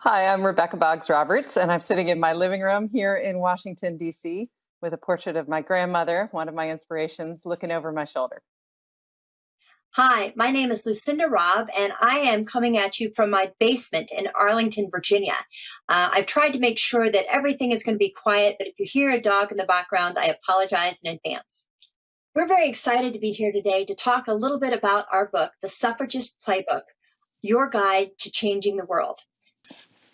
Hi, I'm Rebecca Boggs Roberts, and I'm sitting in my living room here in Washington, D.C., with a portrait of my grandmother, one of my inspirations, looking over my shoulder. Hi, my name is Lucinda Robb, and I am coming at you from my basement in Arlington, Virginia. I've tried to make sure that everything is going to be quiet, but if you hear a dog in the background, I apologize in advance. We're very excited to be here today to talk a little bit about our book, The Suffragist Playbook, Your Guide to Changing the World.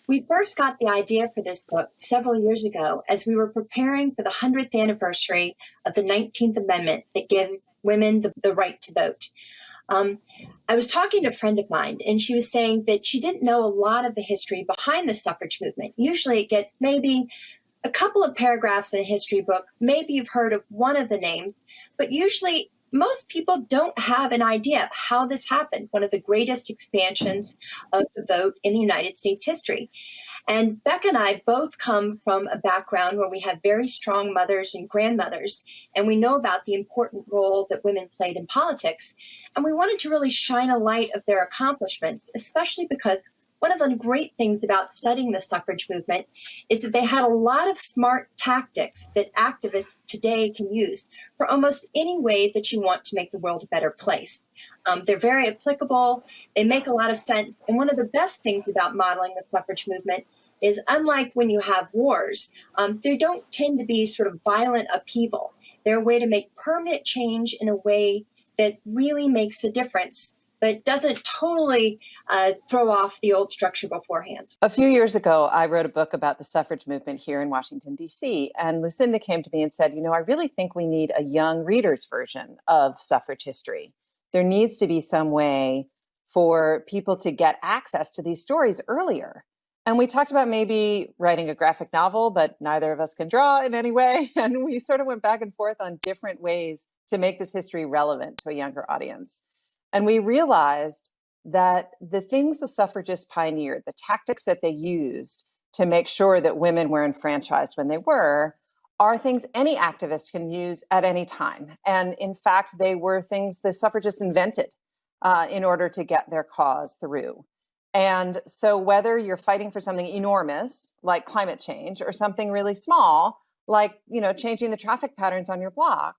We first got the idea for this book several years ago as we were preparing for the 100th anniversary of the 19th Amendment that gave women the right to vote. I was talking to a friend of mine, and she was saying that she didn't know a lot of the history behind the suffrage movement. Usually it gets maybe a couple of paragraphs in a history book. Maybe you've heard of one of the names, but usually most people don't have an idea of how this happened, one of the greatest expansions of the vote in the United States history. And Becca and I both come from a background where we have very strong mothers and grandmothers, and we know about the important role that women played in politics. And we wanted to really shine a light of their accomplishments, especially because one of the great things about studying the suffrage movement is that they had a lot of smart tactics that activists today can use for almost any way that you want to make the world a better place. They're very applicable, they make a lot of sense, and one of the best things about modeling the suffrage movement is, unlike when you have wars, they don't tend to be sort of violent upheaval. They're a way to make permanent change in a way that really makes a difference, but doesn't totally throw off the old structure beforehand. A few years ago, I wrote a book about the suffrage movement here in Washington, D.C., and Lucinda came to me and said, I really think we need a young reader's version of suffrage history. There needs to be some way for people to get access to these stories earlier. And we talked about maybe writing a graphic novel, but neither of us can draw in any way. And we sort of went back and forth on different ways to make this history relevant to a younger audience. And we realized that the things the suffragists pioneered, the tactics that they used to make sure that women were enfranchised when they were, are things any activist can use at any time. And in fact, they were things the suffragists invented in order to get their cause through. And so whether you're fighting for something enormous, like climate change, or something really small, like, changing the traffic patterns on your block,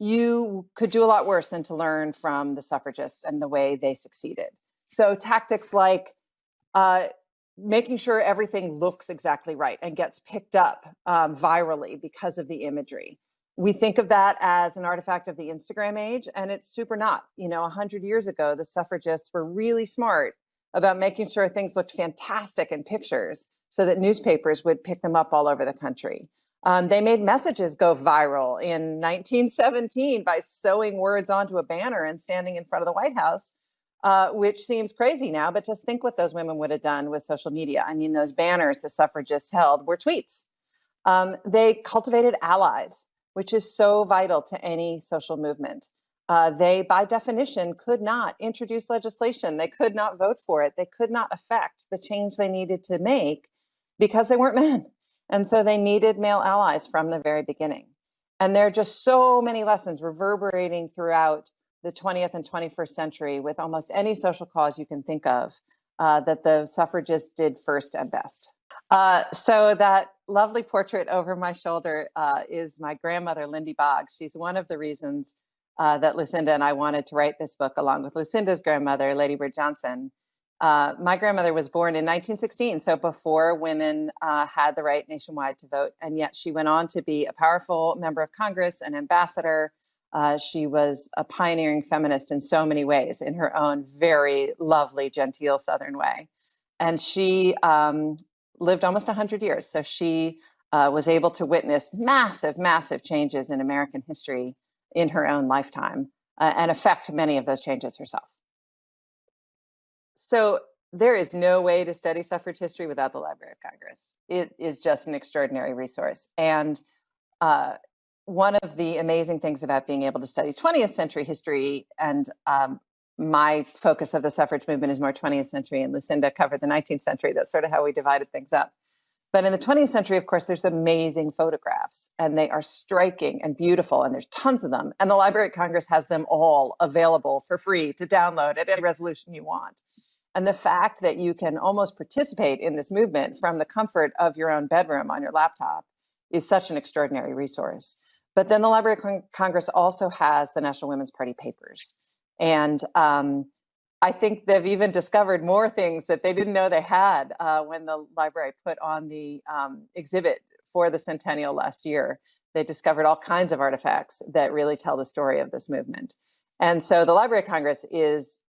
you could do a lot worse than to learn from the suffragists and the way they succeeded. So tactics like making sure everything looks exactly right and gets picked up virally because of the imagery. We think of that as an artifact of the Instagram age, and it's super not. 100 years ago, the suffragists were really smart about making sure things looked fantastic in pictures so that newspapers would pick them up all over the country. They made messages go viral in 1917 by sewing words onto a banner and standing in front of the White House, which seems crazy now, but just think what those women would have done with social media. I mean, those banners the suffragists held were tweets. They cultivated allies, which is so vital to any social movement. They, by definition, could not introduce legislation. They could not vote for it. They could not affect the change they needed to make because they weren't men. And so they needed male allies from the very beginning. And there are just so many lessons reverberating throughout the 20th and 21st century with almost any social cause you can think of that the suffragists did first and best. So that lovely portrait over my shoulder is my grandmother, Lindy Boggs. She's one of the reasons that Lucinda and I wanted to write this book, along with Lucinda's grandmother, Lady Bird Johnson. My grandmother was born in 1916, so before women had the right nationwide to vote, and yet she went on to be a powerful member of Congress, an ambassador. She was a pioneering feminist in so many ways, in her own very lovely, genteel Southern way. And she lived almost 100 years, so she was able to witness massive, massive changes in American history in her own lifetime and affect many of those changes herself. So there is no way to study suffrage history without the Library of Congress. It is just an extraordinary resource. And one of the amazing things about being able to study 20th century history, and my focus of the suffrage movement is more 20th century, and Lucinda covered the 19th century. That's sort of how we divided things up. But in the 20th century, of course, there's amazing photographs, and they are striking and beautiful, and there's tons of them. And the Library of Congress has them all available for free to download at any resolution you want. And the fact that you can almost participate in this movement from the comfort of your own bedroom on your laptop is such an extraordinary resource. But then the Library of Congress also has the National Women's Party papers. And I think they've even discovered more things that they didn't know they had when the library put on the exhibit for the centennial last year. They discovered all kinds of artifacts that really tell the story of this movement. And so the Library of Congress is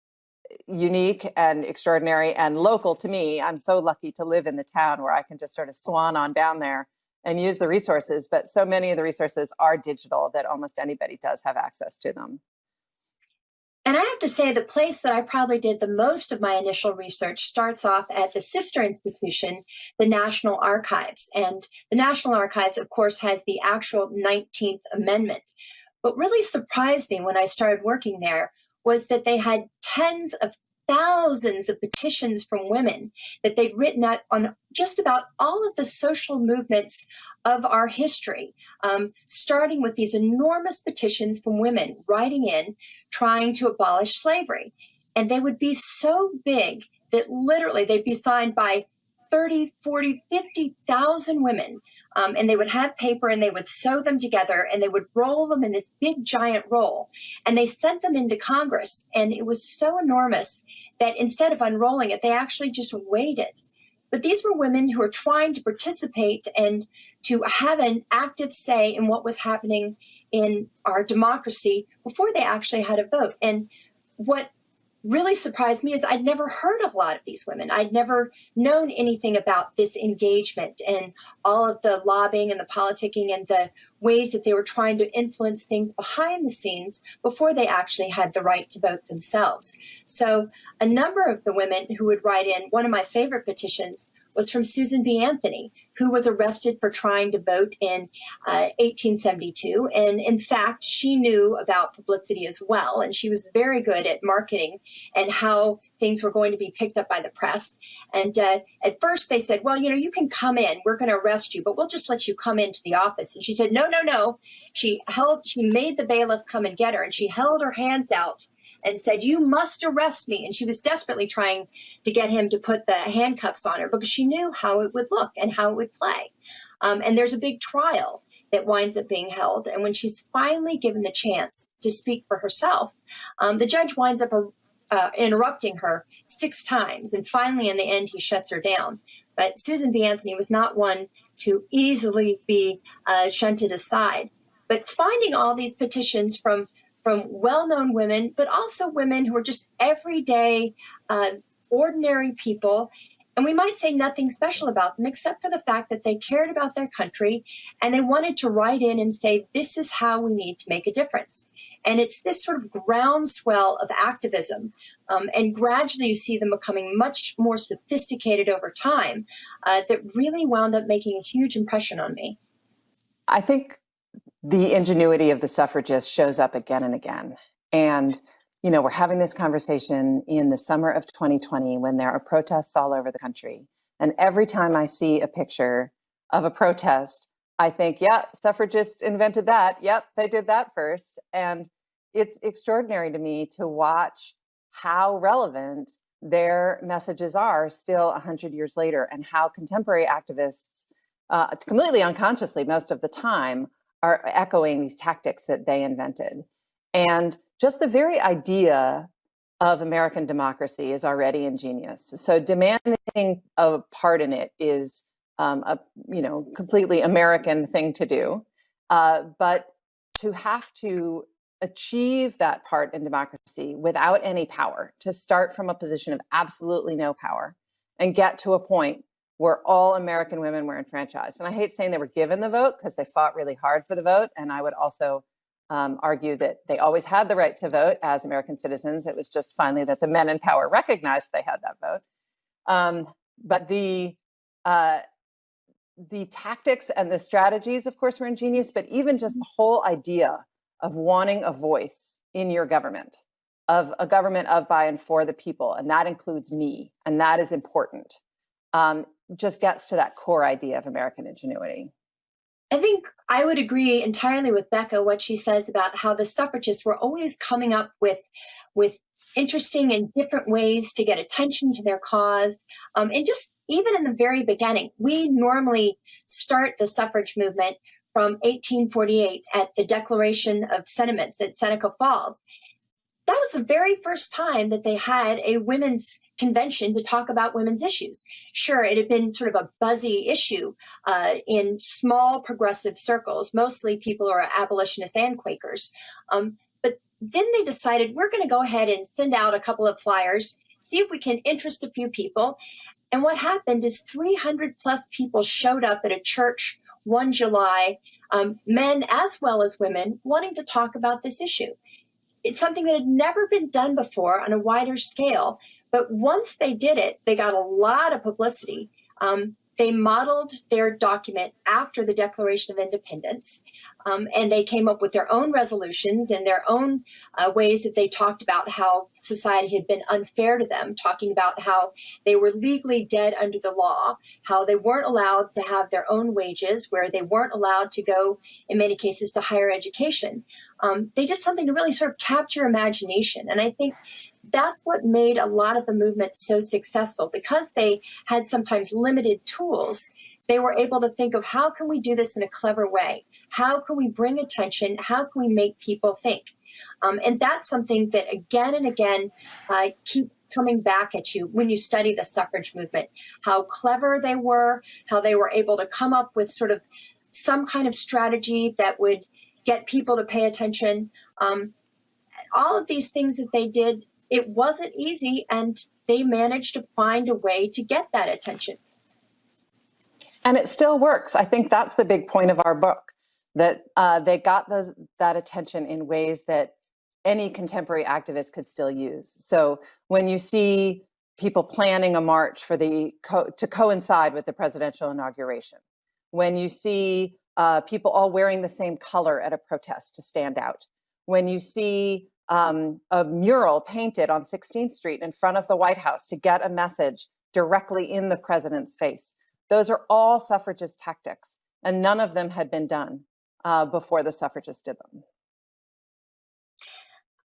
unique and extraordinary and local to me. I'm so lucky to live in the town where I can just sort of swan on down there and use the resources. But so many of the resources are digital that almost anybody does have access to them. And I have to say, the place that I probably did the most of my initial research starts off at the sister institution, the National Archives. And the National Archives, of course, has the actual 19th Amendment. What really surprised me when I started working there was that they had tens of thousands of petitions from women that they'd written out on just about all of the social movements of our history, starting with these enormous petitions from women writing in, trying to abolish slavery. And they would be so big that literally they'd be signed by 30, 40, 50,000 women. And they would have paper and they would sew them together and they would roll them in this big giant roll. And they sent them into Congress. And it was so enormous that instead of unrolling it, they actually just waited. But these were women who were trying to participate and to have an active say in what was happening in our democracy before they actually had a vote. And what really surprised me is I'd never heard of a lot of these women. I'd never known anything about this engagement and all of the lobbying and the politicking and the ways that they were trying to influence things behind the scenes before they actually had the right to vote themselves. So a number of the women who would write in, one of my favorite petitions was from Susan B. Anthony, who was arrested for trying to vote in 1872. And in fact, she knew about publicity as well. And she was very good at marketing and how things were going to be picked up by the press. And at first they said, well, you can come in. We're going to arrest you, but we'll just let you come into the office. And she said, no, no, no. She made the bailiff come and get her. And she held her hands out and said, you must arrest me. And she was desperately trying to get him to put the handcuffs on her because she knew how it would look and how it would play. And there's a big trial that winds up being held. And when she's finally given the chance to speak for herself, the judge winds up interrupting her 6 times. And finally, in the end, he shuts her down. But Susan B. Anthony was not one to easily be shunted aside. But finding all these petitions from well-known women, but also women who are just everyday, ordinary people. And we might say nothing special about them, except for the fact that they cared about their country and they wanted to write in and say, this is how we need to make a difference. And it's this sort of groundswell of activism. And gradually you see them becoming much more sophisticated over time that really wound up making a huge impression on me. I think the ingenuity of the suffragists shows up again and again. And, we're having this conversation in the summer of 2020 when there are protests all over the country. And every time I see a picture of a protest, I think, yeah, suffragists invented that. Yep, they did that first. And it's extraordinary to me to watch how relevant their messages are still 100 years later and how contemporary activists, completely unconsciously most of the time, are echoing these tactics that they invented. And just the very idea of American democracy is already ingenious. So demanding a part in it is a completely American thing to do. But to have to achieve that part in democracy without any power, to start from a position of absolutely no power and get to a point where all American women were enfranchised. And I hate saying they were given the vote because they fought really hard for the vote. And I would also argue that they always had the right to vote as American citizens. It was just finally that the men in power recognized they had that vote. But the tactics and the strategies, of course, were ingenious, but even just the whole idea of wanting a voice in your government, of a government of, by, and for the people, and that includes me, and that is important. Just gets to that core idea of American ingenuity. I think I would agree entirely with Becca, what she says about how the suffragists were always coming up with interesting and different ways to get attention to their cause. And just even in the very beginning, we normally start the suffrage movement from 1848 at the Declaration of Sentiments at Seneca Falls. That was the very first time that they had a women's convention to talk about women's issues. Sure, it had been sort of a buzzy issue in small progressive circles. Mostly people are abolitionists and Quakers. But then they decided, we're going to go ahead and send out a couple of flyers, see if we can interest a few people. And what happened is 300 plus people showed up at a church one July, men as well as women, wanting to talk about this issue. It's something that had never been done before on a wider scale. But once they did it, they got a lot of publicity. They modeled their document after the Declaration of Independence, and they came up with their own resolutions and their own ways that they talked about how society had been unfair to them, talking about how they were legally dead under the law, how they weren't allowed to have their own wages, where they weren't allowed to go, in many cases, to higher education. They did something to really sort of capture imagination. And I think that's what made a lot of the movement so successful. Because they had sometimes limited tools, they were able to think of, how can we do this in a clever way? How can we bring attention? How can we make people think? And that's something that again and again keeps coming back at you when you study the suffrage movement, how clever they were, how they were able to come up with sort of some kind of strategy that would get people to pay attention. All of these things that they did, it wasn't easy, and they managed to find a way to get that attention. And it still works. I think that's the big point of our book, that they got that attention in ways that any contemporary activist could still use. So when you see people planning a march for to coincide with the presidential inauguration, when you see people all wearing the same color at a protest to stand out, when you see a mural painted on 16th Street in front of the White House to get a message directly in the president's face. Those are all suffragist tactics, and none of them had been done before the suffragists did them.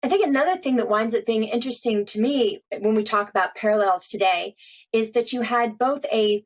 I think another thing that winds up being interesting to me when we talk about parallels today is that you had both a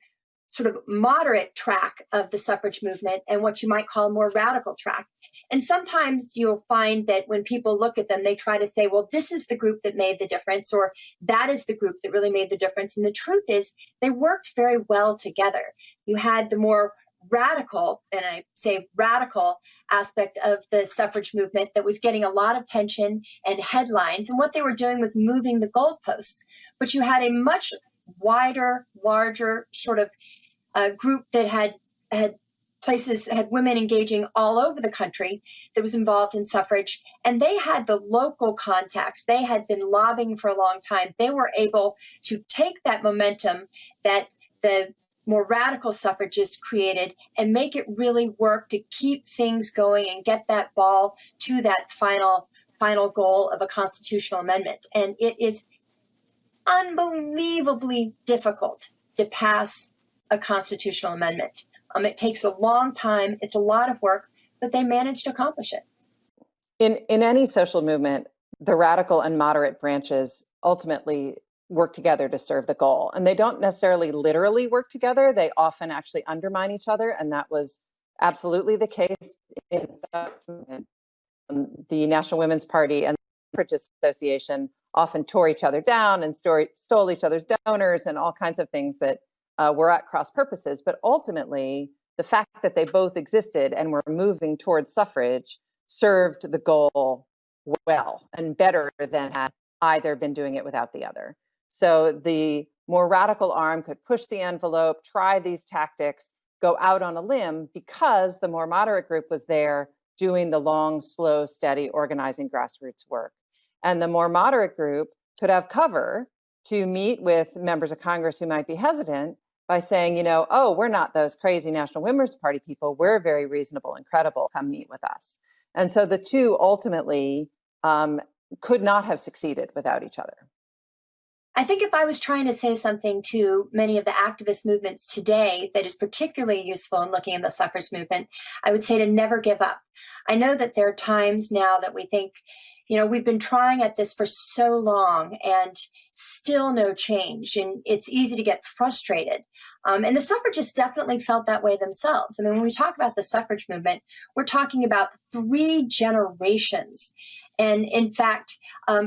sort of moderate track of the suffrage movement and what you might call a more radical track. And sometimes you'll find that when people look at them, they try to say, well, this is the group that made the difference, or that is the group that really made the difference. And the truth is, they worked very well together. You had the more radical, and I say radical, aspect of the suffrage movement that was getting a lot of attention and headlines. And what they were doing was moving the goalposts. But you had a much wider, larger sort of group that had women engaging all over the country that was involved in suffrage. And they had the local contacts. They had been lobbying for a long time. They were able to take that momentum that the more radical suffragists created and make it really work to keep things going and get that ball to that final goal of a constitutional amendment. And it is unbelievably difficult to pass a constitutional amendment. It takes a long time. It's a lot of work, but they managed to accomplish it. In any social movement, the radical and moderate branches ultimately work together to serve the goal. And they don't necessarily literally work together. They often actually undermine each other. And that was absolutely the case in the National Women's Party and the Suffragist Association often tore each other down and stole each other's donors and all kinds of things that were at cross purposes. But ultimately, the fact that they both existed and were moving towards suffrage served the goal well and better than had either been doing it without the other. So the more radical arm could push the envelope, try these tactics, go out on a limb, because the more moderate group was there doing the long, slow, steady organizing grassroots work. And the more moderate group could have cover to meet with members of Congress who might be hesitant by saying, oh, we're not those crazy National Women's Party people. We're very reasonable and credible. Come meet with us. And so the two ultimately could not have succeeded without each other. I think if I was trying to say something to many of the activist movements today that is particularly useful in looking at the suffrage movement, I would say to never give up. I know that there are times now that we think, we've been trying at this for so long and still no change, and it's easy to get frustrated. And the suffragists definitely felt that way themselves. I mean, when we talk about the suffrage movement, we're talking about 3 generations. And in fact,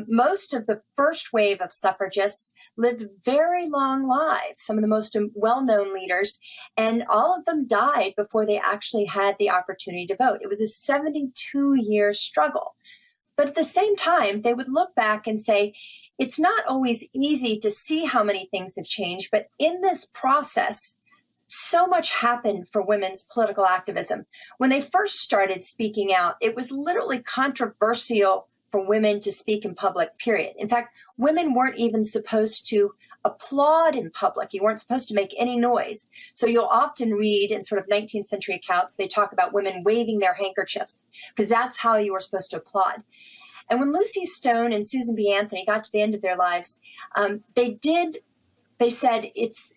most of the first wave of suffragists lived very long lives, some of the most well-known leaders, and all of them died before they actually had the opportunity to vote. It was a 72-year struggle. But at the same time, they would look back and say, it's not always easy to see how many things have changed, but in this process, so much happened for women's political activism. When they first started speaking out, it was literally controversial for women to speak in public, period. In fact, women weren't even supposed to applaud in public. You weren't supposed to make any noise. So you'll often read in sort of 19th century accounts, they talk about women waving their handkerchiefs because that's how you were supposed to applaud. And when Lucy Stone and Susan B. Anthony got to the end of their lives, they said,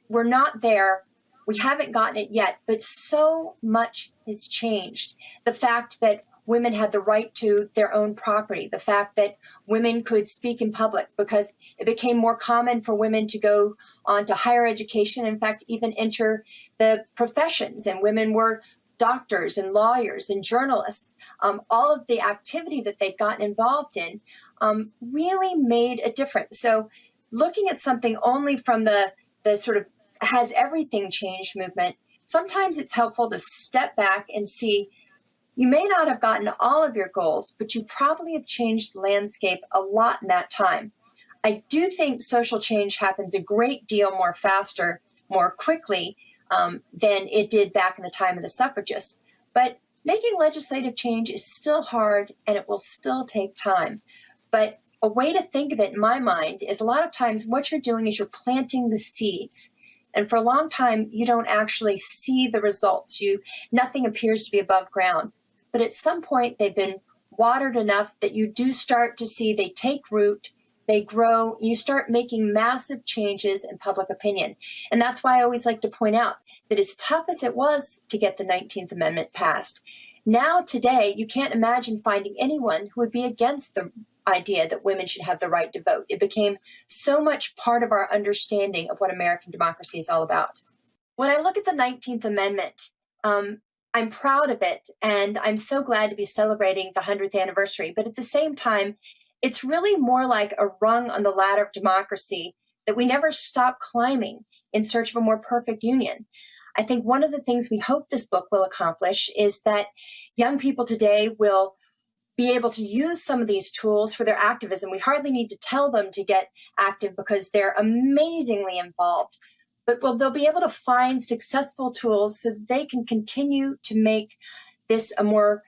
we're not there. We haven't gotten it yet, but so much has changed. The fact that women had the right to their own property, the fact that women could speak in public because it became more common for women to go on to higher education, in fact, even enter the professions, and women were doctors and lawyers and journalists. All of the activity that they'd gotten involved in really made a difference. So looking at something only from the sort of has everything changed movement, sometimes it's helpful to step back and see you may not have gotten all of your goals, but you probably have changed the landscape a lot in that time. I do think social change happens a great deal more faster, more quickly than it did back in the time of the suffragists. But making legislative change is still hard and it will still take time. But a way to think of it in my mind is a lot of times what you're doing is you're planting the seeds. And for a long time, you don't actually see the results. Nothing appears to be above ground. But at some point, they've been watered enough that you do start to see they take root, they grow, you start making massive changes in public opinion. And that's why I always like to point out that as tough as it was to get the 19th Amendment passed, now today, you can't imagine finding anyone who would be against the idea that women should have the right to vote. It became so much part of our understanding of what American democracy is all about. When I look at the 19th Amendment, I'm proud of it, and I'm so glad to be celebrating the 100th anniversary. But at the same time, it's really more like a rung on the ladder of democracy that we never stop climbing in search of a more perfect union. I think one of the things we hope this book will accomplish is that young people today will be able to use some of these tools for their activism. We hardly need to tell them to get active because they're amazingly involved. But they'll be able to find successful tools so that they can continue to make this a more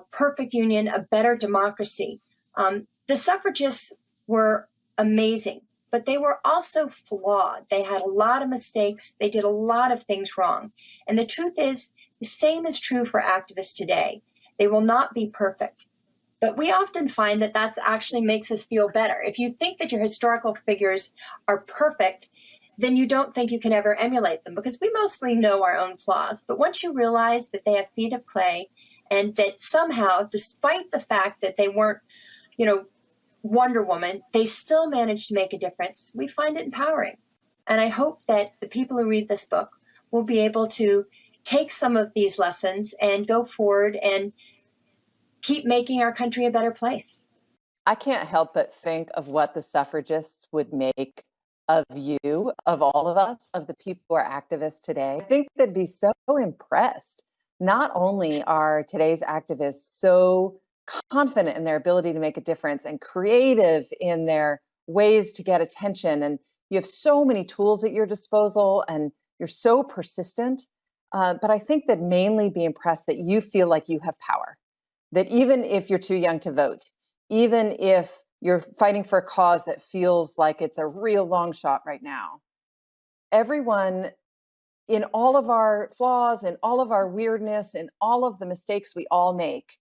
perfect union, a better democracy. The suffragists were amazing, but they were also flawed. They had a lot of mistakes. They did a lot of things wrong. And the truth is, the same is true for activists today. They will not be perfect. But we often find that that actually makes us feel better. If you think that your historical figures are perfect, then you don't think you can ever emulate them because we mostly know our own flaws. But once you realize that they have feet of clay and that somehow, despite the fact that they weren't, Wonder Woman, they still managed to make a difference, we find it empowering. And I hope that the people who read this book will be able to take some of these lessons and go forward and keep making our country a better place. I can't help but think of what the suffragists would make of you, of all of us, of the people who are activists today. I think they'd be so impressed. Not only are today's activists so confident in their ability to make a difference and creative in their ways to get attention, and you have so many tools at your disposal and you're so persistent, but I think that mainly be impressed that you feel like you have power, that even if you're too young to vote, even if you're fighting for a cause that feels like it's a real long shot right now, everyone, in all of our flaws and all of our weirdness and all of the mistakes we all make,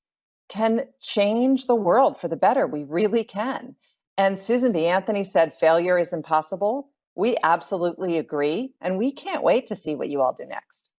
can change the world for the better. We really can. And Susan B. Anthony said failure is impossible. We absolutely agree, and we can't wait to see what you all do next.